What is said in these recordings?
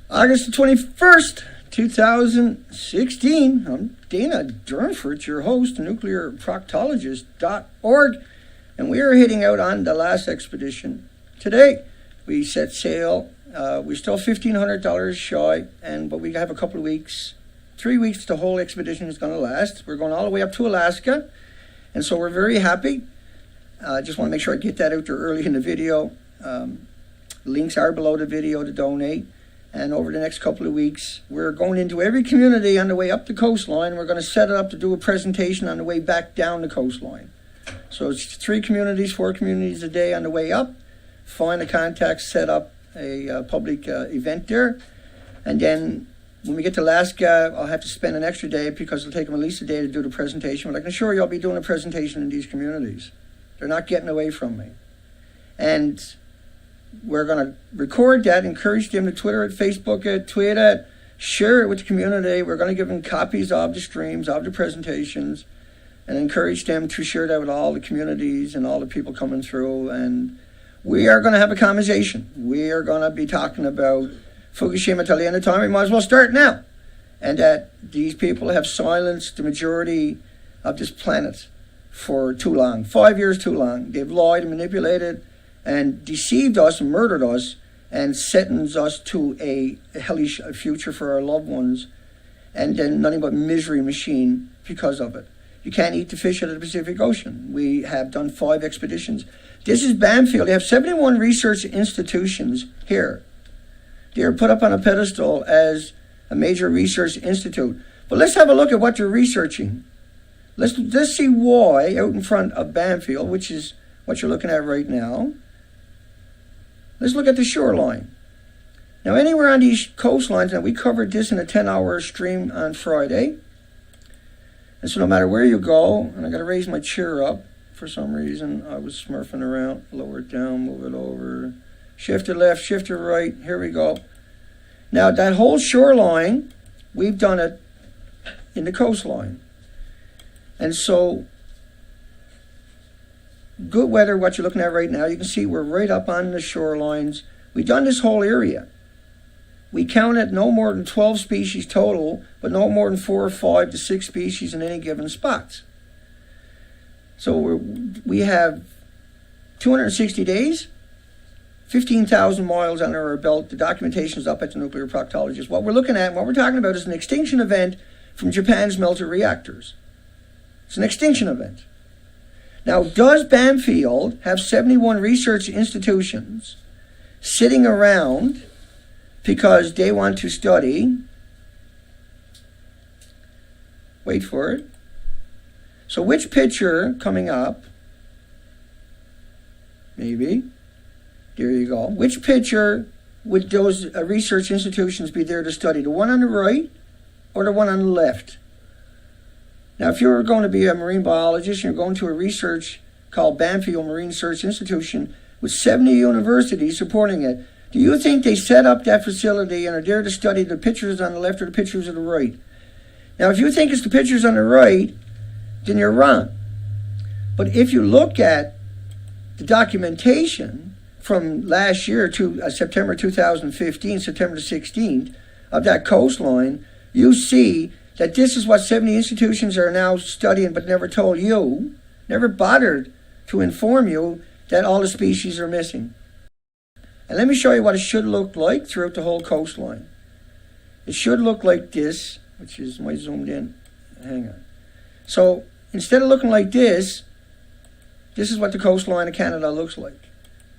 August the 21st, 2016. I'm Dana Durnford, your host, nuclearproctologist.org, and we are heading out on the last expedition today. We set sail. We're still $1,500 shy, but we have a couple of weeks, 3 weeks the whole expedition is going to last. We're going all the way up to Alaska, and so we're very happy. I just want to make sure I get that out there early in the video. Links are below the video to donate. And over the next couple of weeks, we're going into every community on the way up the coastline. We're going to set it up to do a presentation on the way back down the coastline. So it's 3 communities, 4 communities a day on the way up. Find the contacts, set up a public event there. And then when we get to Alaska, I'll have to spend an extra day because it'll take them at least a day to do the presentation. But I can assure you I'll be doing a presentation in these communities. They're not getting away from me. And we're going to record that, encourage them to Twitter it, Facebook it, tweet it, share it with the community. We're going to give them copies of the streams, of the presentations, and encourage them to share that with all the communities and all the people coming through. And we are going to have a conversation. We are going to be talking about Fukushima till the end of time. We might as well start now. And that these people have silenced the majority of this planet for too long. 5 years too long. They've lied and manipulated and deceived us and murdered us and sentenced us to a hellish future for our loved ones, and then nothing but misery machine because of it. You can't eat the fish out of the Pacific Ocean. We have done 5 expeditions. This is Banfield. They have 71 research institutions here. They are put up on a pedestal as a major research institute. But let's have a look at what they're researching. Let's see why out in front of Banfield, which is what you're looking at right now. Let's look at the shoreline. Now, anywhere on these coastlines, and we covered this in a 10-hour stream on Friday. And so no matter where you go, and I got to raise my chair up for some reason. I was smurfing around. Lower it down, move it over. Shift it left, shift it right. Here we go. Now, that whole shoreline, we've done it in the coastline. And so good weather, what you're looking at right now, you can see we're right up on the shorelines. We've done this whole area. We counted no more than 12 species total, but no more than 4 or 5 to 6 species in any given spot. So we have 260 days, 15,000 miles under our belt. The documentation is up at the Nuclear Proctologist. What we're looking at, what we're talking about is an extinction event from Japan's melted reactors. It's an extinction event. Now, does Banfield have 71 research institutions sitting around because they want to study? Wait for it. So which picture coming up? Maybe. There you go. Which picture would those research institutions be there to study? The one on the right or the one on the left? Now, if you're going to be a marine biologist, you're going to a research called Banfield Marine Research Institution with 70 universities supporting it. Do you think they set up that facility and are there to study the pictures on the left or the pictures on the right? Now, if you think it's the pictures on the right, then you're wrong. But if you look at the documentation from last year to September 2015, September the 16th, of that coastline, you see that this is what 70 institutions are now studying but never told you, never bothered to inform you that all the species are missing. And let me show you what it should look like throughout the whole coastline. It should look like this, which is, am I zoomed in? Hang on. So instead of looking like this is what the coastline of Canada looks like.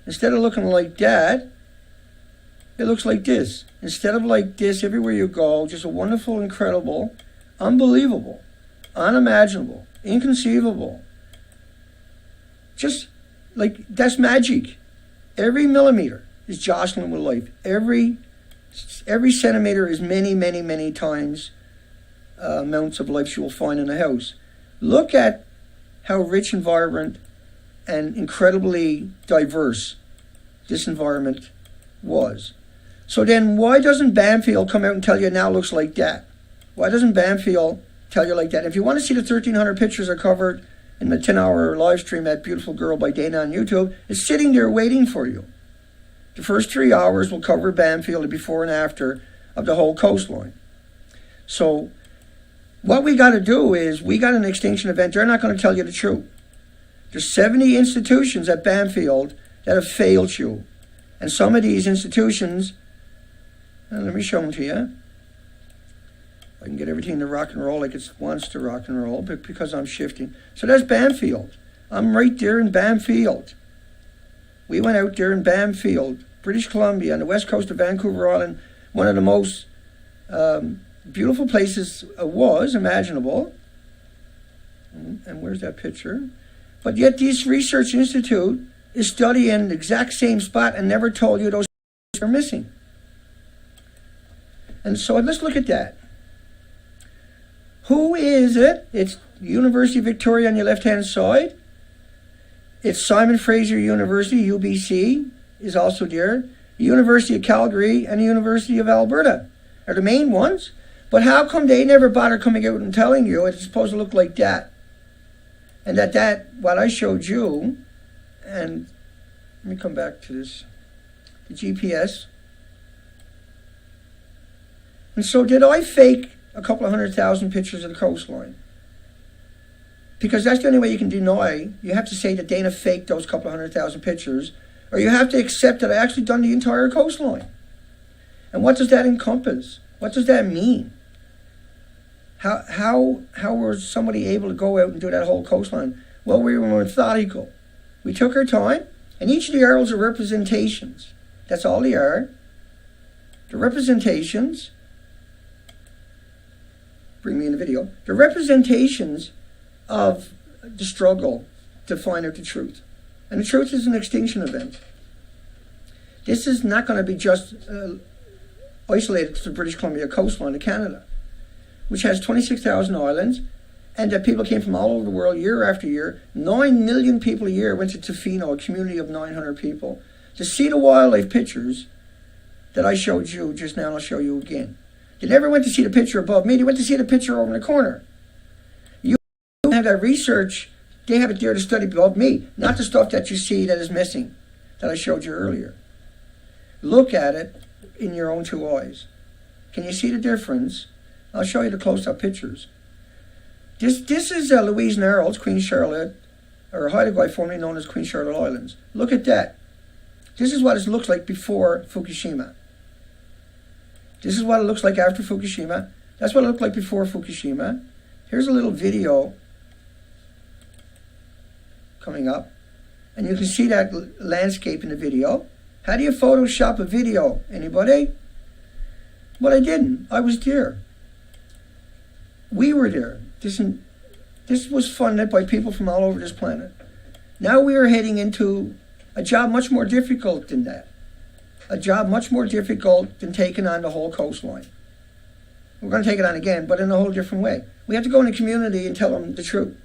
Instead of looking like that, it looks like this. Instead of like this, everywhere you go, just a wonderful, incredible, unbelievable, unimaginable, inconceivable. Just like, that's magic. Every millimeter is jostling with life. Every centimeter is many, many, many times amounts of life you will find in a house. Look at how rich and vibrant and incredibly diverse this environment was. So then why doesn't Banfield come out and tell you it now looks like that? Why doesn't Banfield tell you like that? If you want to see the 1,300 pictures I covered in the 10-hour live stream, That Beautiful Girl by Dana on YouTube, it's sitting there waiting for you. The first 3 hours will cover Banfield, the before and after, of the whole coastline. So what we got to do is, we got an extinction event. They're not going to tell you the truth. There's 70 institutions at Banfield that have failed you. And some of these institutions, let me show them to you. I can get everything to rock and roll like it wants to rock and roll, but because I'm shifting. So that's Banfield. I'm right there in Banfield. We went out there in Banfield, British Columbia, on the west coast of Vancouver Island, one of the most beautiful places was imaginable. And where's that picture? But yet this research institute is studying the exact same spot and never told you those are missing. And so let's look at that. Who is it? It's University of Victoria on your left-hand side. It's Simon Fraser University, UBC, is also there. The University of Calgary and the University of Alberta are the main ones. But how come they never bother coming out and telling you it's supposed to look like that? And that what I showed you, and let me come back to this, the GPS. And so did I fake a couple of 100,000 pictures of the coastline? Because that's the only way you can deny. You have to say that Dana faked those couple of 100,000 pictures, or you have to accept that I actually done the entire coastline. And what does that encompass? What does that mean? How was somebody able to go out and do that whole coastline? Well, we were methodical. We took our time, and each of the arrows are representations. That's all they are. The representations, bring me in the video, the representations of the struggle to find out the truth. And the truth is an extinction event. This is not going to be just isolated to the British Columbia coastline of Canada, which has 26,000 islands, and that people came from all over the world year after year. 9 million people a year went to Tofino, a community of 900 people, to see the wildlife pictures that I showed you just now, and I'll show you again. They never went to see the picture above me. They went to see the picture over in the corner. You have that research. They have it there to study above me, not the stuff that you see that is missing, that I showed you earlier. Look at it in your own two eyes. Can you see the difference? I'll show you the close-up pictures. This is Louise Narrows, Queen Charlotte, or Haida, formerly known as Queen Charlotte Islands. Look at that. This is what it looks like before Fukushima. This is what it looks like after Fukushima. That's what it looked like before Fukushima. Here's a little video coming up. And you can see that landscape in the video. How do you Photoshop a video? Anybody? Well, I didn't. I was there. We were there. This was funded by people from all over this planet. Now we are heading into a job much more difficult than that. A job much more difficult than taking on the whole coastline. We're going to take it on again, but in a whole different way. We have to go in the community and tell them the truth.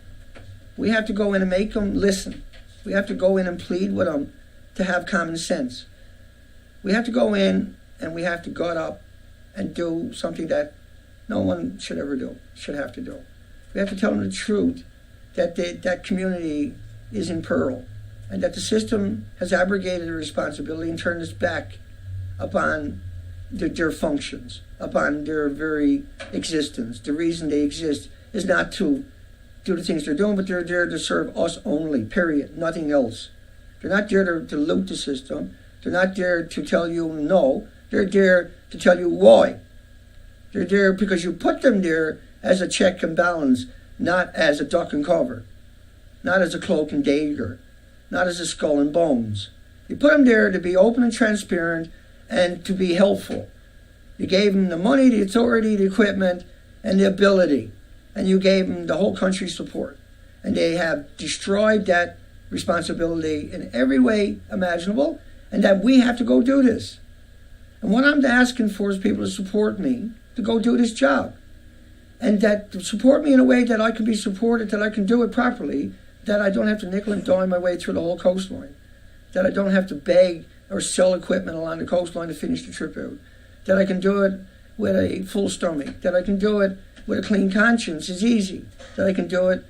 We have to go in and make them listen. We have to go in and plead with them to have common sense. We have to go in and we have to gut up and do something that no one should ever do, should have to do. We have to tell them the truth, that that community is in peril, and that the system has abrogated the responsibility and turned its back upon their functions, upon their very existence. The reason they exist is not to do the things they're doing, but they're there to serve us only, period, nothing else. They're not there to loot the system. They're not there to tell you no. They're there to tell you why. They're there because you put them there as a check and balance, not as a duck and cover, not as a cloak and dagger, not as a skull and bones. You put them there to be open and transparent and to be helpful. You gave them the money, the authority, the equipment, and the ability. And you gave them the whole country's support. And they have destroyed that responsibility in every way imaginable, and that we have to go do this. And what I'm asking for is people to support me to go do this job. And that to support me in a way that I can be supported, that I can do it properly, that I don't have to nickel and dime my way through the whole coastline, that I don't have to beg or sell equipment along the coastline to finish the trip out, that I can do it with a full stomach, that I can do it with a clean conscience is easy, that I can do it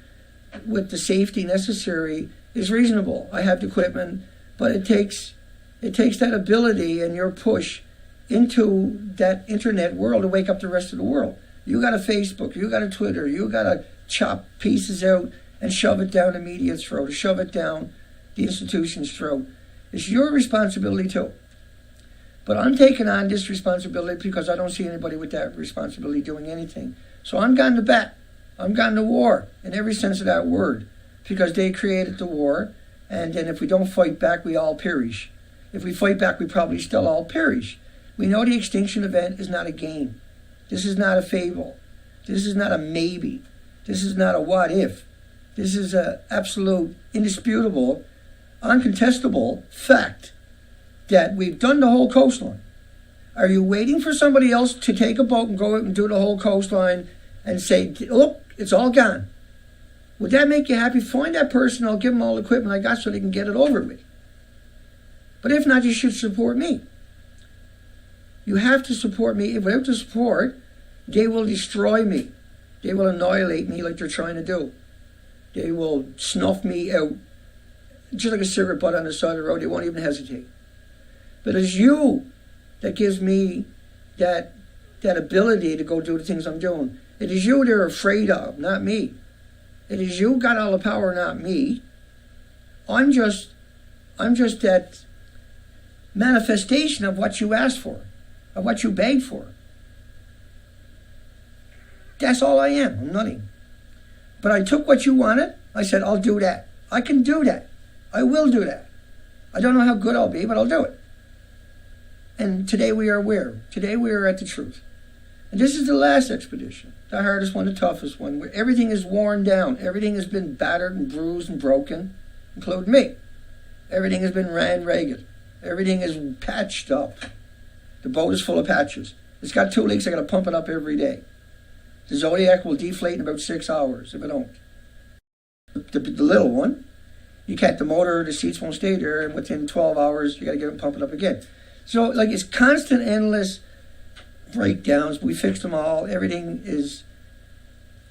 with the safety necessary is reasonable. I have the equipment, but it takes that ability and your push into that internet world to wake up the rest of the world. You got a Facebook, you got a Twitter, you got to chop pieces out and shove it down the media's throat, or shove it down the institution's throat. It's your responsibility too. But I'm taking on this responsibility because I don't see anybody with that responsibility doing anything. So I'm gone to bat. I'm gone to war in every sense of that word, because they created the war, and then if we don't fight back, we all perish. If we fight back, we probably still all perish. We know the extinction event is not a game. This is not a fable. This is not a maybe. This is not a what if. This is an absolute, indisputable, uncontestable fact that we've done the whole coastline. Are you waiting for somebody else to take a boat and go out and do the whole coastline and say, look, it's all gone? Would that make you happy? Find that person, I'll give them all the equipment I got so they can get it over with. But if not, you should support me. You have to support me. Without the support, they will destroy me. They will annihilate me like they're trying to do. They will snuff me out, just like a cigarette butt on the side of the road. They won't even hesitate. But it's you that gives me that ability to go do the things I'm doing. It is you they're afraid of, not me. It is you got all the power, not me. I'm just that manifestation of what you asked for, of what you begged for. That's all I am. I'm nothing. But I took what you wanted. I said, I'll do that. I can do that. I will do that. I don't know how good I'll be, but I'll do it. And today we are where? Today we are at the truth. And this is the last expedition, the hardest one, the toughest one, where everything is worn down. Everything has been battered and bruised and broken, including me. Everything has been ran ragged. Everything is patched up. The boat is full of patches. It's got 2 leaks. I got to pump it up every day. The Zodiac will deflate in about 6 hours if I don't. The little one, you can't, the motor, the seats won't stay there, and within 12 hours, you got to get it and pump it up again. So, like, it's constant, endless breakdowns. We fixed them all. Everything is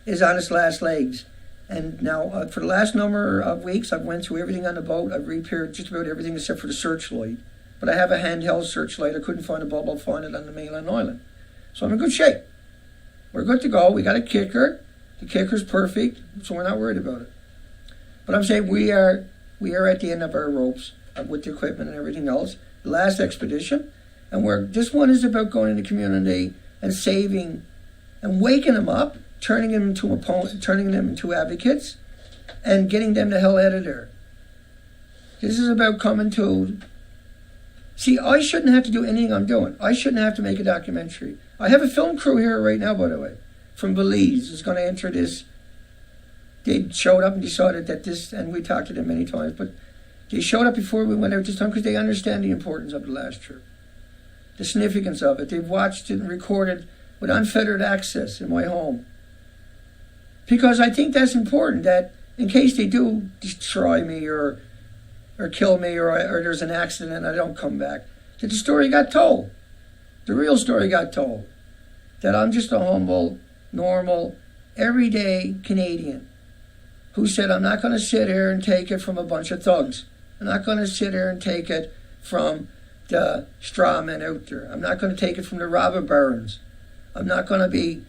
on its last legs. And now, for the last number of weeks, I've went through everything on the boat. I've repaired just about everything except for the searchlight. But I have a handheld searchlight. I couldn't find a bulb. I'll find it on the mainland island. So I'm in good shape. We're good to go. We got a kicker. The kicker's perfect, so we're not worried about it. But I'm saying we are at the end of our ropes with the equipment and everything else. The last expedition, and this one is about going into the community and saving and waking them up, turning them into advocates, and getting them the hell out of there. This is about coming to. See, I shouldn't have to do anything I'm doing. I shouldn't have to make a documentary. I have a film crew here right now, by the way, from Belize, is going to enter this. They showed up and decided that this, and we talked to them many times, but they showed up before we went out this time because they understand the importance of the last trip, the significance of it. They've watched it and recorded with unfettered access in my home. Because I think that's important, that in case they do destroy me or kill me or there's an accident and I don't come back, that the story got told. The real story got told. That I'm just a humble, normal, everyday Canadian who said, I'm not going to sit here and take it from a bunch of thugs. I'm not going to sit here and take it from the straw men out there. I'm not going to take it from the robber barons. I'm not going to be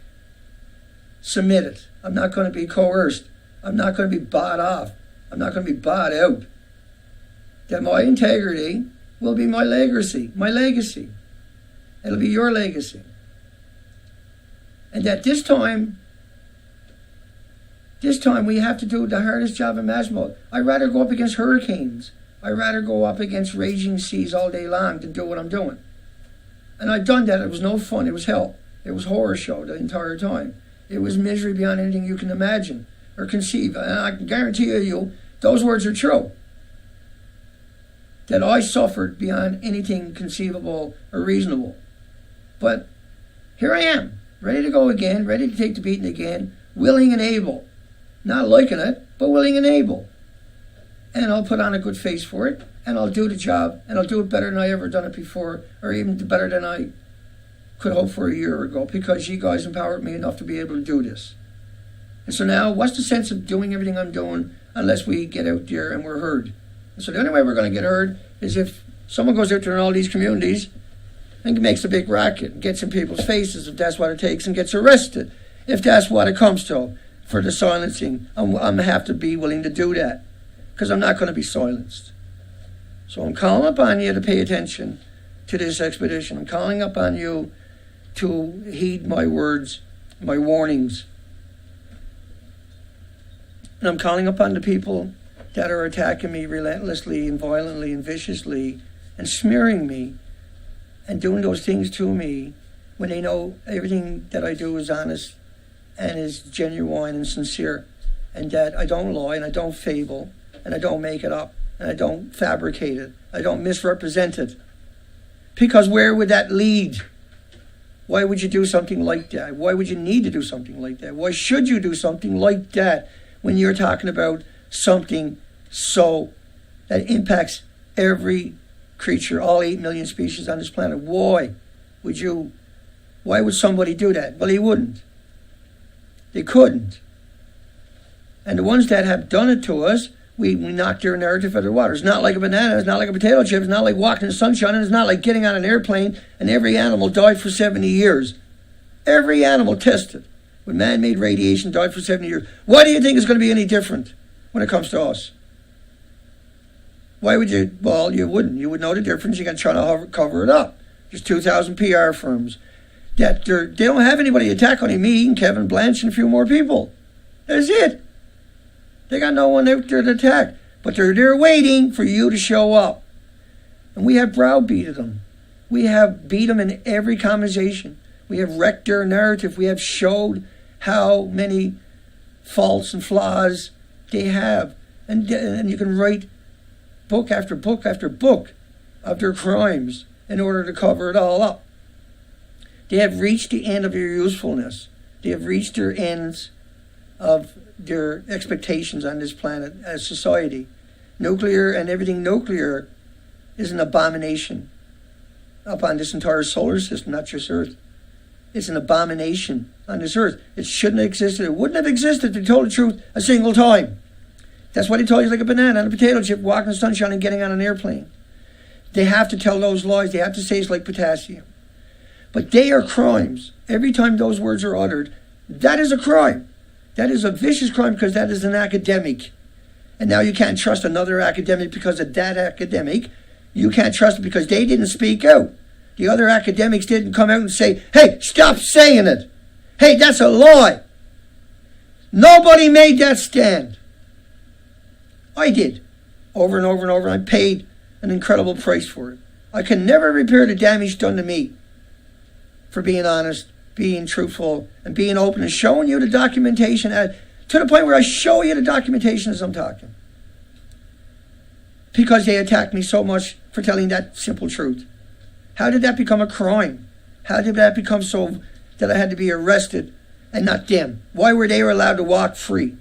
submitted. I'm not going to be coerced. I'm not going to be bought off. I'm not going to be bought out. That my integrity will be my legacy. My legacy. It'll be your legacy. And that this time we have to do the hardest job imaginable. I'd rather go up against hurricanes. I'd rather go up against raging seas all day long than do what I'm doing. And I've done that. It was no fun. It was hell. It was horror show the entire time. It was misery beyond anything you can imagine or conceive. And I can guarantee you, those words are true. That I suffered beyond anything conceivable or reasonable. But here I am, ready to go again, ready to take the beating again, willing and able. Not liking it, but willing and able. And I'll put on a good face for it, and I'll do the job, and I'll do it better than I ever done it before, or even better than I could hope for a year ago, because you guys empowered me enough to be able to do this. And so now, what's the sense of doing everything I'm doing unless we get out there and we're heard? And so the only way we're going to get heard is if someone goes out there in all these communities and makes a big racket and gets in people's faces if that's what it takes and gets arrested if that's what it comes to for the silencing. I'm have to be willing to do that because I'm not going to be silenced. So I'm calling upon you to pay attention to this expedition. I'm calling upon you to heed my words, my warnings. And I'm calling upon the people that are attacking me relentlessly and violently and viciously and smearing me and doing those things to me when they know everything that I do is honest and is genuine and sincere, and that I don't lie and I don't fable and I don't make it up and I don't fabricate it. I don't misrepresent it. Because where would that lead? Why would you do something like that? Why would you need to do something like that? Why should you do something like that when you're talking about something so that impacts every creature, all 8 million species on this planet? Why would somebody do that? Well, they wouldn't. They couldn't. And the ones that have done it to us, we knock their narrative out of the water. It's not like a banana, it's not like a potato chip, it's not like walking in the sunshine, and it's not like getting on an airplane and every animal died for 70 years. Every animal tested with man-made radiation died for 70 years. Why do you think it's going to be any different when it comes to us? Why would you? Well, you wouldn't. You would know the difference. You're going to try to cover it up. There's 2,000 PR firms that they don't have anybody attack only me and Kevin Blanche and a few more people. That's it. They got no one out there to attack. But they're there waiting for you to show up. And we have browbeated them. We have beat them in every conversation. We have wrecked their narrative. We have showed how many faults and flaws they have. And you can write book after book after book of their crimes in order to cover it all up. They have reached the end of their usefulness. They have reached their ends of their expectations on this planet as society. Nuclear and everything nuclear is an abomination upon this entire solar system, not just Earth. It's an abomination on this Earth. It shouldn't have existed. It wouldn't have existed if they told the truth a single time. That's why they told you like a banana and a potato chip, walking in the sunshine and getting on an airplane. They have to tell those lies. They have to say it's like potassium. But they are crimes. Every time those words are uttered, that is a crime. That is a vicious crime because that is an academic. And now you can't trust another academic because of that academic. You can't trust it because they didn't speak out. The other academics didn't come out and say, hey, stop saying it. Hey, that's a lie. Nobody made that stand. I did. Over and over and over. And I paid an incredible price for it. I can never repair the damage done to me for being honest, being truthful, and being open and showing you the documentation to the point where I show you the documentation as I'm talking. Because they attacked me so much for telling that simple truth. How did that become a crime? How did that become so that I had to be arrested and not them? Why were they allowed to walk free?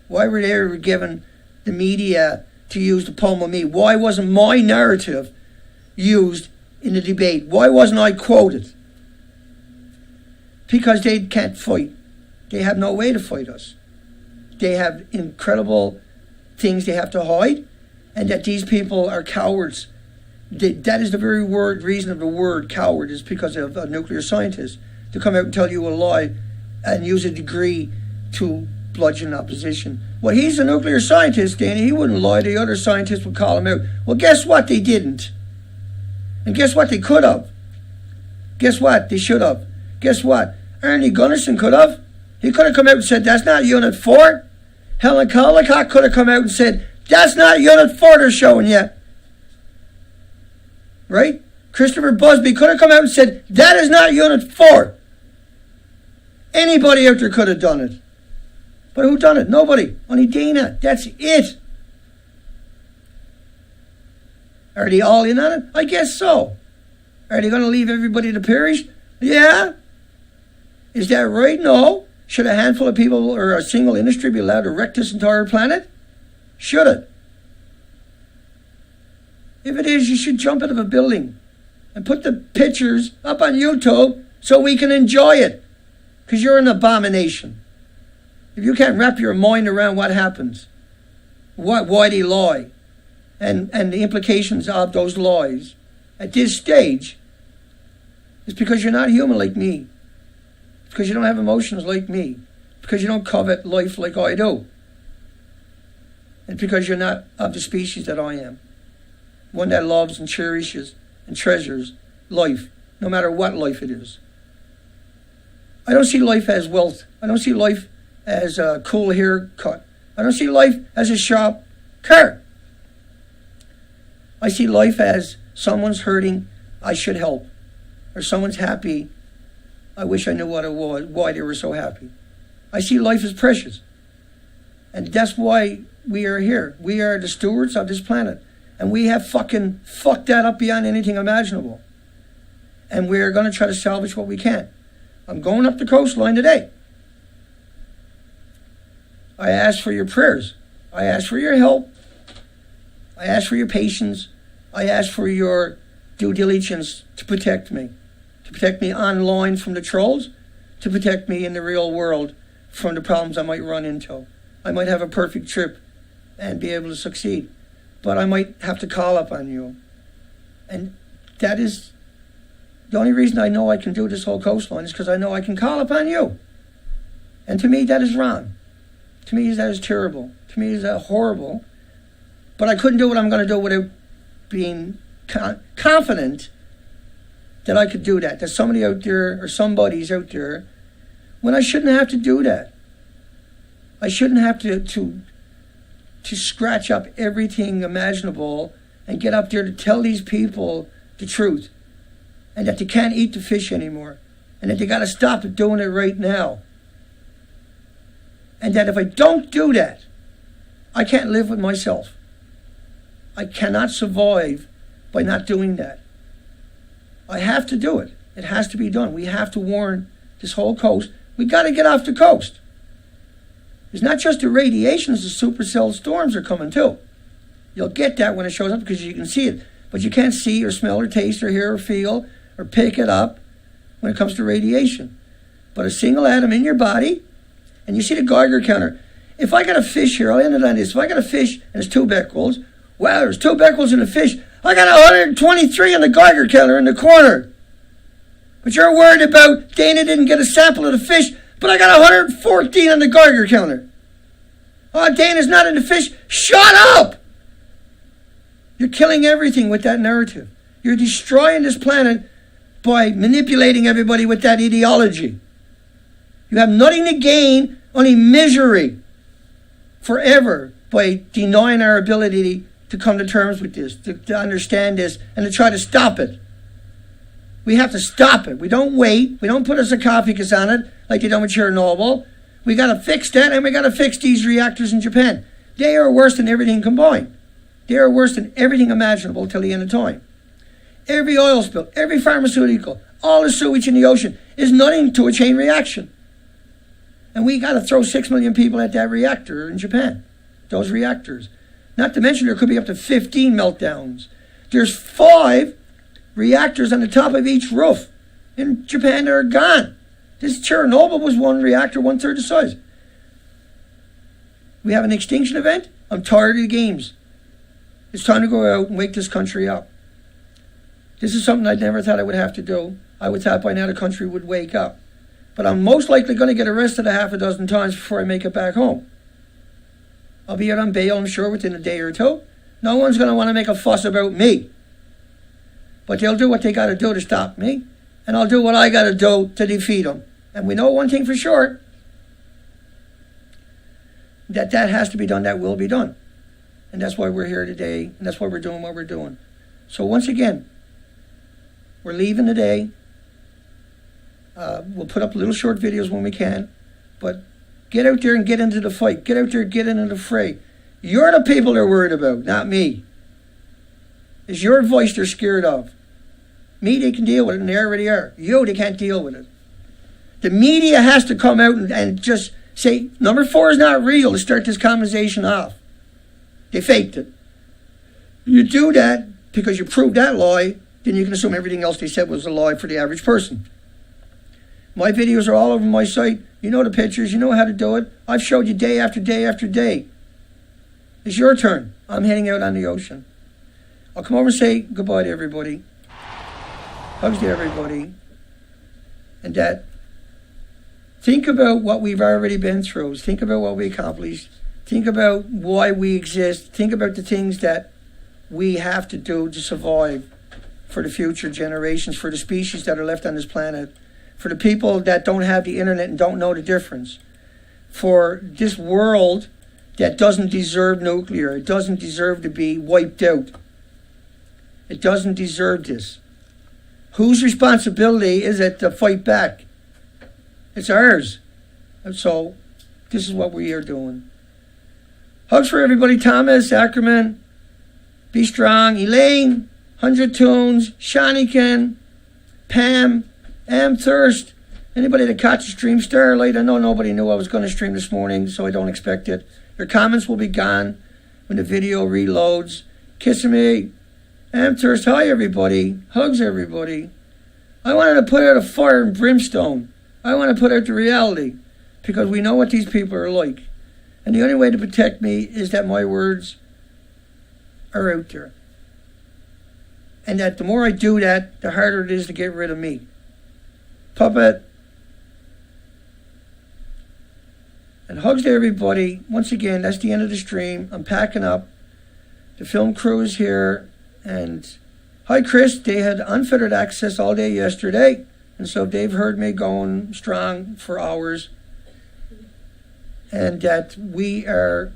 Why were they given the media to use the poem of me? Why wasn't my narrative used in the debate? Why wasn't I quoted? Because they can't fight. They have no way to fight us. They have incredible things they have to hide, and that these people are cowards. That is the very reason of the word coward, is because of a nuclear scientist to come out and tell you a lie and use a degree to bludgeon opposition. Well, he's a nuclear scientist, Danny. He wouldn't lie. The other scientists would call him out. Well, guess what? They didn't. And guess what? They could have. Guess what? They should have. Guess what? Ernie Gunnarsson could have. He could have come out and said, that's not Unit 4. Helen CALDICOTT could have come out and said, that's not Unit 4 they're showing you. Right? Christopher Busby could have come out and said, that is not Unit 4. Anybody out there could have done it. But who done it? Nobody. Only Dana. That's it. Are they all in on it? I guess so. Are they going to leave everybody to perish? Yeah. Is that right? No. Should a handful of people or a single industry be allowed to wreck this entire planet? Should it? If it is, you should jump out of a building and put the pictures up on YouTube so we can enjoy it. Because you're an abomination. If you can't wrap your mind around what happens, why they lie, and the implications of those lies, at this stage, It's because you're not human like me. It's because you don't have emotions like me. Because you don't covet life like I do. And because you're not of the species that I am. One that loves and cherishes and treasures life, no matter what life it is. I don't see life as wealth. I don't see life as a cool haircut. I don't see life as a sharp car. I see life as someone's hurting, I should help. Or someone's happy, I wish I knew what it was, why they were so happy. I see life as precious. And that's why we are here. We are the stewards of this planet. And we have fucking fucked that up beyond anything imaginable. And we're going to try to salvage what we can. I'm going up the coastline today. I ask for your prayers. I ask for your help. I ask for your patience. I ask for your due diligence to protect me. To protect me online from the trolls. To protect me in the real world from the problems I might run into. I might have a perfect trip and be able to succeed. But I might have to call up on you. And that is the only reason I know I can do this whole coastline is because I know I can call upon you. And to me, that is wrong. To me, that is terrible. To me, that is horrible. But I couldn't do what I'm going to do without being confident that I could do that. That somebody out there, or somebody's out there, when I shouldn't have to do that. I shouldn't have to scratch up everything imaginable and get up there to tell these people the truth. And that they can't eat the fish anymore. And that they got to stop it doing it right now. And that if I don't do that, I can't live with myself. I cannot survive by not doing that. I have to do it. It has to be done. We have to warn this whole coast. We got to get off the coast. It's not just the radiations, the supercell storms are coming too. You'll get that when it shows up because you can see it. But you can't see or smell or taste or hear or feel or pick it up when it comes to radiation. But a single atom in your body, and you see the Geiger counter. If I got a fish here, I'll end it on this. If I got a fish and it's 2 becquerels, wow, there's 2 becquerels in a fish. I got 123 on the Geiger counter in the corner. But you're worried about Dana didn't get a sample of the fish, but I got 114 on the Geiger counter. Oh, Dana's not in the fish. Shut up! You're killing everything with that narrative. You're destroying this planet by manipulating everybody with that ideology. You have nothing to gain, only misery forever by denying our ability to come to terms with this, to understand this, and to try to stop it. We have to stop it. We don't wait. We don't put a sarcophagus on it like they done with Chernobyl. We got to fix that, and we got to fix these reactors in Japan. They are worse than everything combined. They are worse than everything imaginable till the end of time. Every oil spill, every pharmaceutical, all the sewage in the ocean is nothing to a chain reaction. And we got to throw 6 million people at that reactor in Japan, those reactors. Not to mention there could be up to 15 meltdowns. There's 5 reactors on the top of each roof in Japan that are gone. This Chernobyl was 1 reactor, 1/3 the size. We have an extinction event. I'm tired of the games. It's time to go out and wake this country up. This is something I never thought I would have to do. I would thought by now the country would wake up. But I'm most likely going to get arrested 6 times before I make it back home. I'll be out on bail, I'm sure, within a day or 2. No one's going to want to make a fuss about me. But they'll do what they got to do to stop me. And I'll do what I got to do to defeat them. And we know one thing for sure. That has to be done. That will be done. And that's why we're here today. And that's why we're doing what we're doing. So once again, we're leaving today. We'll put up little short videos when we can. But get out there and get into the fight. Get out there and get into the fray. You're the people they're worried about, not me. It's your voice they're scared of. Me, they can deal with it, and they already are. You, they can't deal with it. The media has to come out and just say, number 4 is not real, to start this conversation off. They faked it. You do that because you prove that lie, then you can assume everything else they said was a lie for the average person. My videos are all over my site. You know the pictures. You know how to do it. I've showed you day after day after day. It's your turn. I'm heading out on the ocean. I'll come over and say goodbye to everybody. Hugs to everybody. And that think about what we've already been through. Think about what we accomplished. Think about why we exist. Think about the things that we have to do to survive for the future generations, for the species that are left on this planet, for the people that don't have the internet and don't know the difference, for this world that doesn't deserve nuclear. It doesn't deserve to be wiped out. It doesn't deserve this. Whose responsibility is it to fight back? It's ours. And so this is what we are doing. Hugs for everybody. Thomas, Ackerman, be strong. Elaine, 100 Tunes, Shanikin, Pam, Thirst. Anybody that caught the stream, Starlight. I know nobody knew I was going to stream this morning, so I don't expect it. Your comments will be gone when the video reloads. Kissing me. Thirst. Hi, everybody. Hugs, everybody. I wanted to put out a fire and brimstone. I want to put out the reality because we know what these people are like. And the only way to protect me is that my words are out there. And that the more I do that, the harder it is to get rid of me. Puppet. And hugs to everybody. Once again, that's the end of the stream. I'm packing up. The film crew is here. And hi, Chris. They had unfettered access all day yesterday. And so they've heard me going strong for hours. And that we are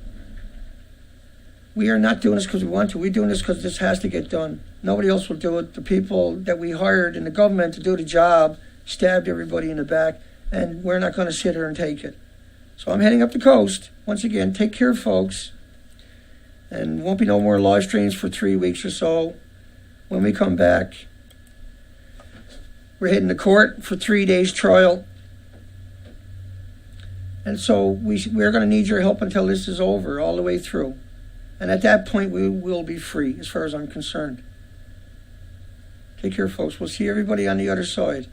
not doing this because we want to. We're doing this because this has to get done. Nobody else will do it. The people that we hired in the government to do the job stabbed everybody in the back. And we're not going to sit here and take it. So I'm heading up the coast. Once again, take care, folks. And won't be no more live streams for 3 weeks or so. When we come back, we're heading to court for 3 days trial. And so we're going to need your help until this is over, all the way through. And at that point, we will be free, as far as I'm concerned. Take care, folks. We'll see everybody on the other side.